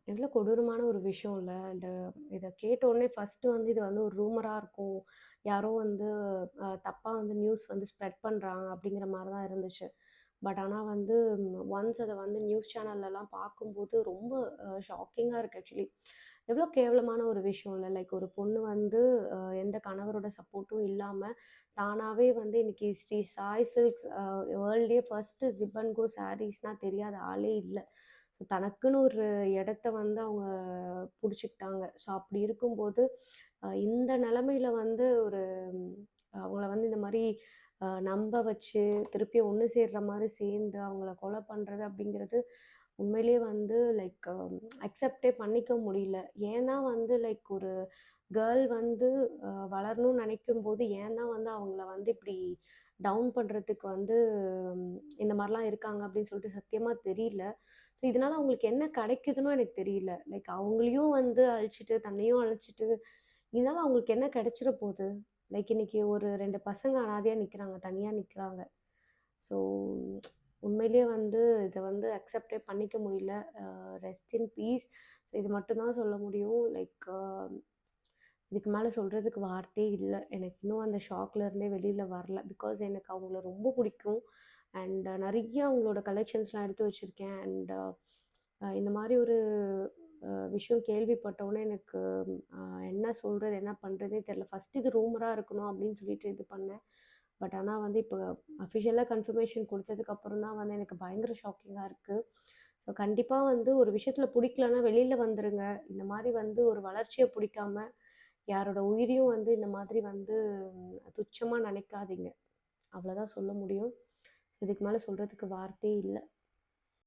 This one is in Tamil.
எவ்வளோ கொடூரமான ஒரு விஷயம் இல்ல. இத கேட்ட உடனே ஃபர்ஸ்ட்டு வந்து இது வந்து ஒரு ரூமரா இருக்கும். யாரோ வந்து தப்பா வந்து நியூஸ் வந்து ஸ்ப்ரெட் பண்றாங்க அப்படிங்கிற மாரி தான் இருந்துச்சு. பட் ஆனா வந்து ஒன்ஸ் அத வந்து நியூஸ் சேனல்லலாம் பார்க்கும்போது ரொம்ப ஷாக்கிங்கா இருக்கு ஆக்சுவலி. எவ்வளோ கேவலமான ஒரு விஷயம் இல்ல. லைக் ஒரு பொண்ணு வந்து எந்த கணவரோட சப்போர்ட்டும் இல்லாம, தானாவே வந்து இன்னைக்கு ஸ்ரீ சாய் சில்க்ஸ் வேர்ல்ட்லயே ஃபர்ஸ்ட்டு ஜிப் அண்ட் கோ சாரீஸ்னா தெரியாத ஆளே இல்ல. ஸோ தனக்குன்னு ஒரு இடத்த வந்து அவங்க புடிச்சுக்கிட்டாங்க. ஸோ அப்படி இருக்கும்போது, இந்த நிலைமையில வந்து ஒரு அவங்கள வந்து இந்த மாரி நம்ப வச்சு, திருப்பியும் ஒண்ணு சேர்ற மாரி சேர்ந்து, அவங்கள கொலை பண்றது அப்படிங்கிறது உண்மையிலேயே வந்து லைக் அக்செப்ட்டே பண்ணிக்க முடியல. ஏன் தான் வந்து லைக் ஒரு கேர்ள் வந்து வளரணும்னு நினைக்கும்போது, ஏன் தான் வந்து அவங்கள வந்து இப்படி டவுன் பண்றதுக்கு வந்து இந்த மாரிலாம் இருக்காங்க அப்படின்னு சொல்லிட்டு சத்தியமா தெரியல. ஸோ இதனால அவங்களுக்கு என்ன கிடைக்குதுன்னும் எனக்கு தெரியல. லைக் அவங்களையும் வந்து அழிச்சுட்டு, தன்னையும் அழிச்சுட்டு, இதனால அவங்களுக்கு என்ன கிடைச்சிற போது? லைக் இன்னைக்கு ஒரு 2 பசங்க அனாதையா நிக்கிறாங்க, தனியா நிக்கிறாங்க. ஸோ உண்மையிலேயே வந்து இத வந்து அக்செப்ட்டே பண்ணிக்க முடியல. Rest in peace. ஸோ இது மட்டும் தான் சொல்ல முடியும். லைக் இதுக்கு மேல சொல்றதுக்கு வார்த்தையே இல்ல. எனக்கு இன்னும் அந்த ஷாக்ல இருந்தே வெளில வரல. பிகாஸ் எனக்கு அவங்கள ரொம்ப பிடிக்கும். அண்ட் நெறைய அவங்களோட கலெக்ஷன்ஸ்லாம் எடுத்து வச்சிருக்கேன். அண்ட் இந்த மாரி ஒரு விஷயம் கேள்விப்பட்டவுனே எனக்கு அ என்ன சொல்றது, என்ன பண்றதுன்னே தெரியல. ஃபர்ஸ்ட் இது ரூமரா இருக்கணும் அப்படின்னு சொல்லிட்டு இது பண்ணேன். பட் ஆனா வந்து இப்போ அஃபிஷியலா கன்ஃபர்மேஷன் குடுத்ததுக்கு அப்புறம் தான் வந்து எனக்கு பயங்கர ஷாக்கிங்கா இருக்கு. ஸோ கண்டிப்பா வந்து ஒரு விஷயத்துல புடிக்கலன்னா வெளில வந்துருங்க. இந்த மாரி வந்து ஒரு வளர்ச்சிய புடிக்காம, யாரோட உயிரையும் வந்து இந்த மாதிரி வந்து துச்சமா நினைக்காதீங்க. அவ்வளோதான் சொல்ல முடியும். இதுக்கு மேல சொல்றதுக்கு வார்த்தையே இல்ல.